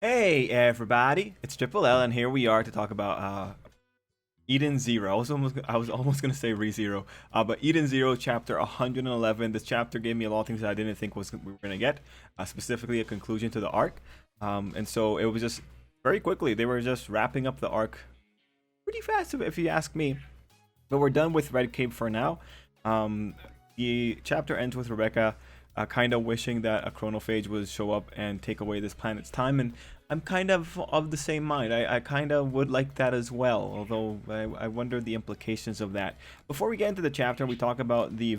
Hey everybody, it's Tripl-L and here we are to talk about Eden Zero. I was almost gonna say ReZero, but Eden Zero chapter 111. This chapter gave me a lot of things that I didn't think we were gonna get, specifically a conclusion to the arc. And so it was just very quickly they were just wrapping up the arc pretty fast, if you ask me. But we're done with Red Cave for now. The chapter ends with Rebecca kind of wishing that a chronophage would show up and take away this planet's time, and I'm kind of the same mind. I kind of would like that as well, although I wonder the implications of that. Before we get into the chapter, we talk about the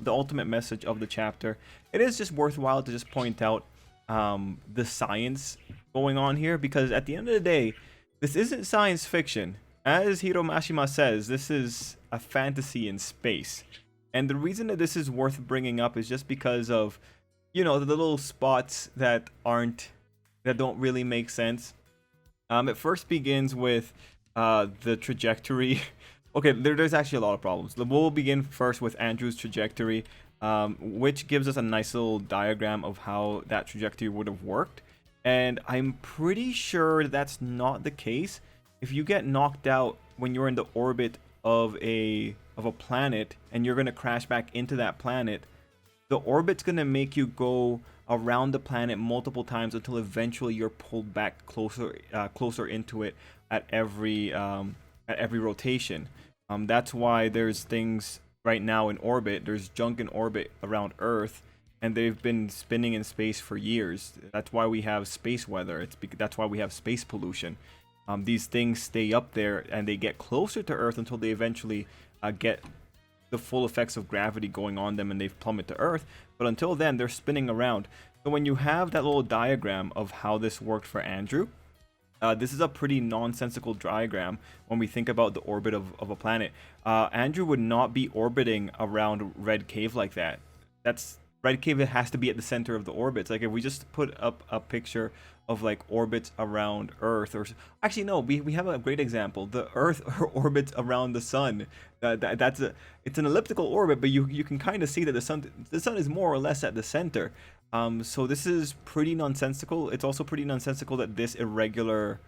ultimate message of the chapter. It is just worthwhile to just point out the science going on here, because at the end of the day, this isn't science fiction. As Hiro Mashima says, this is a fantasy in space. And the reason that this is worth bringing up is just because of, the little spots that don't really make sense. It first begins with the trajectory. Okay, there's actually a lot of problems. We'll begin first with Andrew's trajectory, which gives us a nice little diagram of how that trajectory would have worked. And I'm pretty sure that's not the case. If you get knocked out when you're in the orbit of a planet and you're going to crash back into that planet, the orbit's going to make you go around the planet multiple times until eventually you're pulled back closer into it at every rotation. That's why there's things right now in orbit. There's junk in orbit around Earth, and they've been spinning in space for years. That's why we have space weather. That's why we have space pollution. These things stay up there and they get closer to Earth until they eventually get the full effects of gravity going on them and they've plummet to Earth. But until then, they're spinning around. So when you have that little diagram of how this worked for Andrew, this is a pretty nonsensical diagram when we think about the orbit of a planet. Andrew would not be orbiting around Red Cave like that. Red Cave, it has to be at the center of the orbits. Like, if we just put up a picture of like orbits around Earth, or actually no, we have a great example. The Earth orbits around the sun. It's an elliptical orbit, but you can kind of see that the sun is more or less at the center. So this is pretty nonsensical. It's also pretty nonsensical that this irregular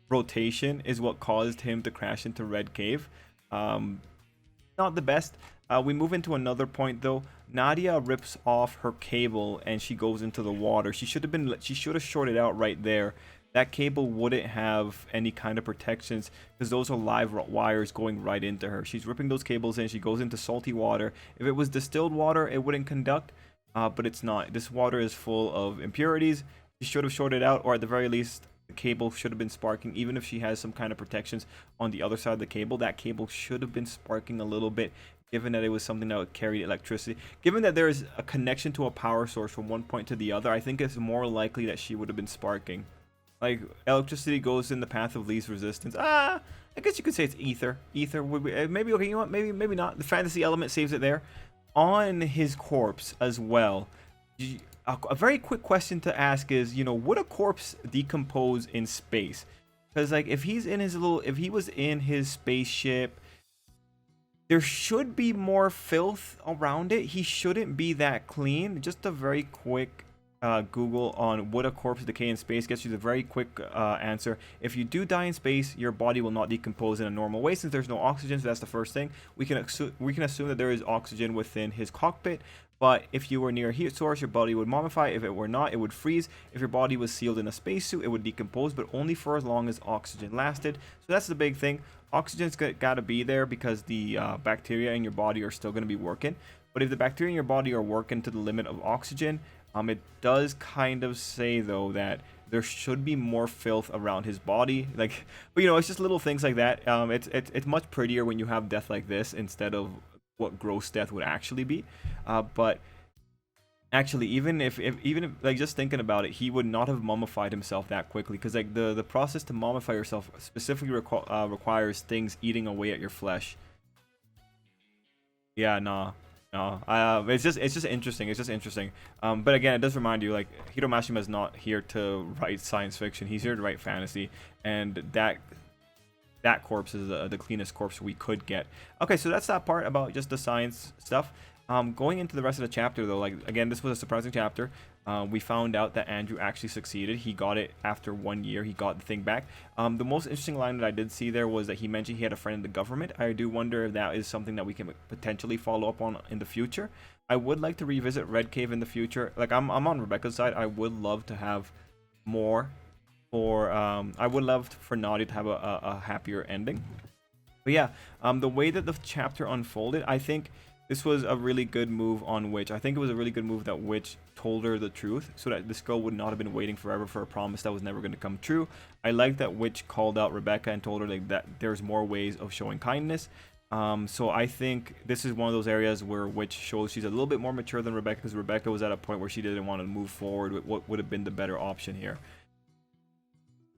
rotation is what caused him to crash into Red Cave. Not the best. We move into another point though. Nadia rips off her cable and she goes into the water. She should have shorted out right there. That cable wouldn't have any kind of protections because those are live wires going right into her. She's ripping those cables in. She goes into salty water. If it was distilled water, it wouldn't conduct, but it's not. This water is full of impurities. She should have shorted out, or at the very least, the cable should have been sparking. Even if she has some kind of protections on the other side of the cable, that cable should have been sparking a little bit, given that it was something that would carry electricity. Given that there is a connection to a power source from one point to the other, I think it's more likely that she would have been sparking. Like, electricity goes in the path of least resistance. I guess you could say it's ether. Ether would be, maybe, okay, you know what, maybe not. The fantasy element saves it there. On his corpse as well, a very quick question to ask is, would a corpse decompose in space? Because, like, if he was in his spaceship, there should be more filth around it. He shouldn't be that clean. Just a very quick Google on would a corpse decay in space gets you the very quick answer. If you do die in space, your body will not decompose in a normal way since there's no oxygen. So that's the first thing. We can assume that there is oxygen within his cockpit. But if you were near a heat source, your body would mummify. If it were not, it would freeze. If your body was sealed in a spacesuit, it would decompose, but only for as long as oxygen lasted. So that's the big thing. Oxygen's got to be there because the bacteria in your body are still going to be working. But if the bacteria in your body are working to the limit of oxygen, it does kind of say, though, that there should be more filth around his body. Like, but it's just little things like that. It's much prettier when you have death like this instead of what gross death would actually be. But actually, even if like, just thinking about it, he would not have mummified himself that quickly, because like the process to mummify yourself specifically requires things eating away at your flesh. Yeah, no. It's just interesting. It's just interesting. But again, it does remind you, like, Hiro Mashima is not here to write science fiction. He's here to write fantasy, and that corpse is the cleanest corpse we could get. Okay, so that's that part about just the science stuff. Going into the rest of the chapter, though, like, again, this was a surprising chapter. We found out that Andrew actually succeeded. He got it after 1 year. He got the thing back. The most interesting line that I did see there was that he mentioned he had a friend in the government. I do wonder if that is something that we can potentially follow up on in the future. I would like to revisit Red Cave in the future. Like, I'm on Rebecca's side. I would love to have more for I would love for Nadia to have a happier ending. But yeah, the way that the chapter unfolded, I think this was a really good move on Witch. I think it was a really good move that Witch told her the truth so that this girl would not have been waiting forever for a promise that was never going to come true. I like that Witch called out Rebecca and told her like that there's more ways of showing kindness. So I think this is one of those areas where Witch shows she's a little bit more mature than Rebecca, because Rebecca was at a point where she didn't want to move forward with what would have been the better option here.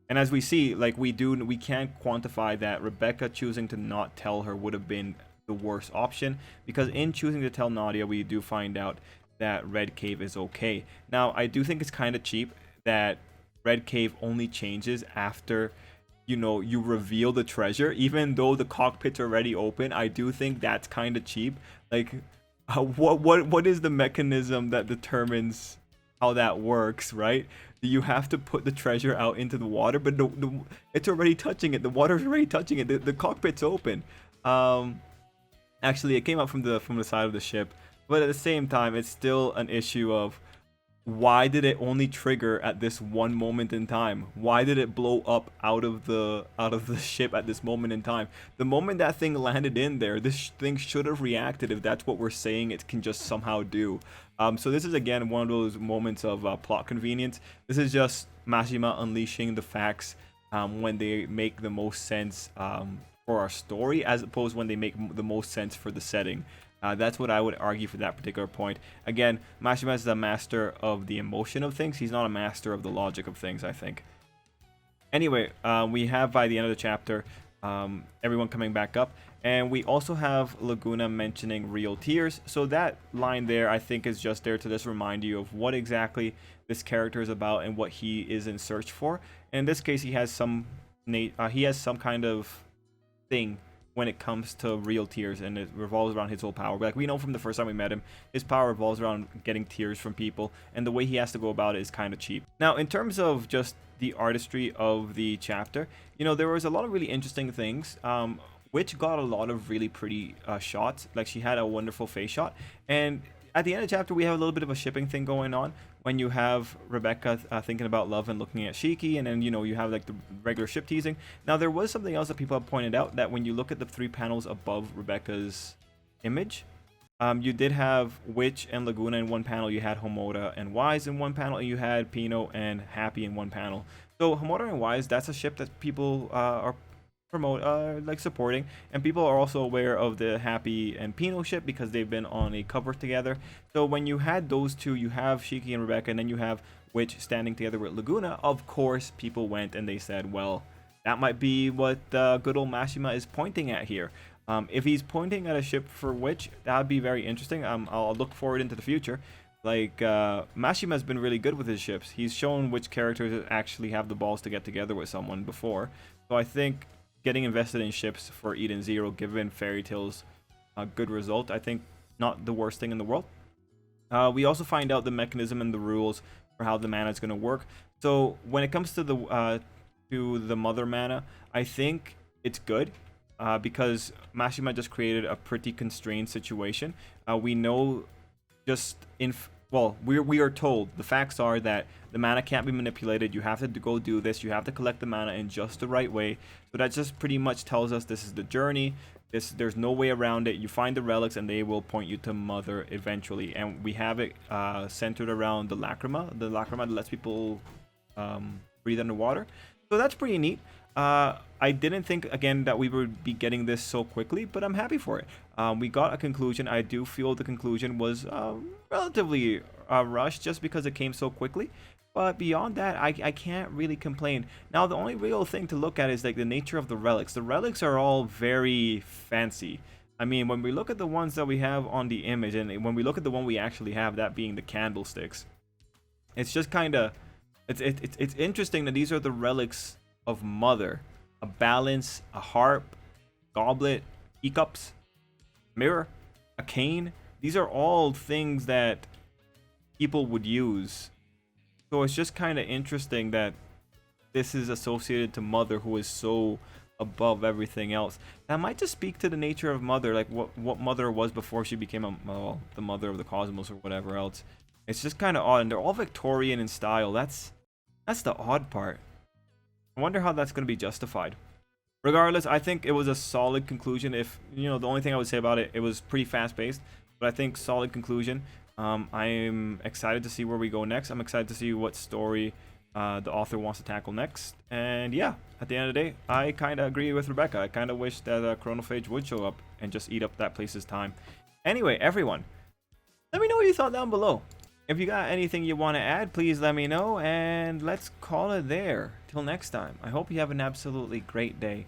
And as we see, like we can't quantify that Rebecca choosing to not tell her would have been the worst option, because in choosing to tell Nadia, we do find out that Red Cave is okay. Now, I do think it's kind of cheap that Red Cave only changes after, you know, you reveal the treasure, even though the cockpit's already open. I do think that's kind of cheap. Like, what is the mechanism that determines how that works, right? You have to put the treasure out into the water, but it's already touching it. The water's already touching it. The cockpit's open. Actually, it came out from the side of the ship, but at the same time, it's still an issue of why did it only trigger at this one moment in time? Why did it blow up out of the ship at this moment in time? The moment that thing landed in there, this thing should have reacted, if that's what we're saying it can just somehow do. So this is again one of those moments of plot convenience. This is just Mashima unleashing the facts when they make the most sense for our story, as opposed when they make the most sense for the setting. That's what I would argue for that particular point. Again, Mashima is a master of the emotion of things. He's not a master of the logic of things, I think. Anyway, we have by the end of the chapter everyone coming back up, and we also have Laguna mentioning real tears. So that line there, I think, is just there to just remind you of what exactly this character is about and what he is in search for. And in this case, he has some kind of thing when it comes to real tears, and it revolves around his whole power. Like we know from the first time we met him, his power revolves around getting tears from people, and the way he has to go about it is kind of cheap. Now, in terms of just the artistry of the chapter, you know, there was a lot of really interesting things. Witch got a lot of really pretty shots. Like, she had a wonderful face shot, and at the end of the chapter, we have a little bit of a shipping thing going on when you have Rebecca thinking about love and looking at Shiki, and then, you know, you have like the regular ship teasing. Now, there was something else that people have pointed out, that when you look at the 3 panels above Rebecca's image, you did have Witch and Laguna in one panel, you had Homoda and Wise in one panel, and you had Pino and Happy in one panel. So Homoda and Wise, that's a ship that people are supporting, and people are also aware of the Happy and Pino ship because they've been on a cover together. So when you had those two, you have Shiki and Rebecca, and then you have Witch standing together with Laguna. Of course, people went and they said, well, that might be what good old Mashima is pointing at here. If he's pointing at a ship for Witch, that would be very interesting. I'll look forward into the future. Like, Mashima has been really good with his ships. He's shown which characters actually have the balls to get together with someone before. So I think getting invested in ships for Eden Zero, given Fairy Tail's a good result, I think not the worst thing in the world. We also find out the mechanism and the rules for how the mana is going to work. So when it comes to the mother mana, I think it's good because Mashima just created a pretty constrained situation. We know just we are told, the facts are that the mana can't be manipulated. You have to go do this. You have to collect the mana in just the right way. So that just pretty much tells us this is the journey. There's no way around it. You find the relics and they will point you to Mother eventually. And we have it centered around the lacrima that lets people breathe underwater. So that's pretty neat. I didn't think, again, that we would be getting this so quickly, but I'm happy for it. We got a conclusion. I do feel the conclusion was relatively rushed just because it came so quickly. But beyond that, I can't really complain. Now, the only real thing to look at is like the nature of the relics. The relics are all very fancy. I mean, when we look at the ones that we have on the image, and when we look at the one we actually have, that being the candlesticks, it's just kind of, it's interesting that these are the relics of Mother. A balance, a harp, goblet, teacups, mirror, a cane. These are all things that people would use So it's just kind of interesting that this is associated to Mother, who is so above everything else. That might just speak to the nature of Mother, like what Mother was before she became well, the mother of the cosmos or whatever else. It's just kind of odd, and they're all Victorian in style. That's the odd part. I wonder how that's going to be justified. Regardless, I think it was a solid conclusion. If, you know, the only thing I would say about it, it was pretty fast-paced, but I think solid conclusion. I'm excited to see where we go next. I'm excited to see what story the author wants to tackle next. And yeah, at the end of the day, I kind of agree with Rebecca. I kind of wish that Chronophage would show up and just eat up that place's time. Anyway, everyone, let me know what you thought down below. If you got anything you want to add, please let me know, and let's call it there. Till next time, I hope you have an absolutely great day.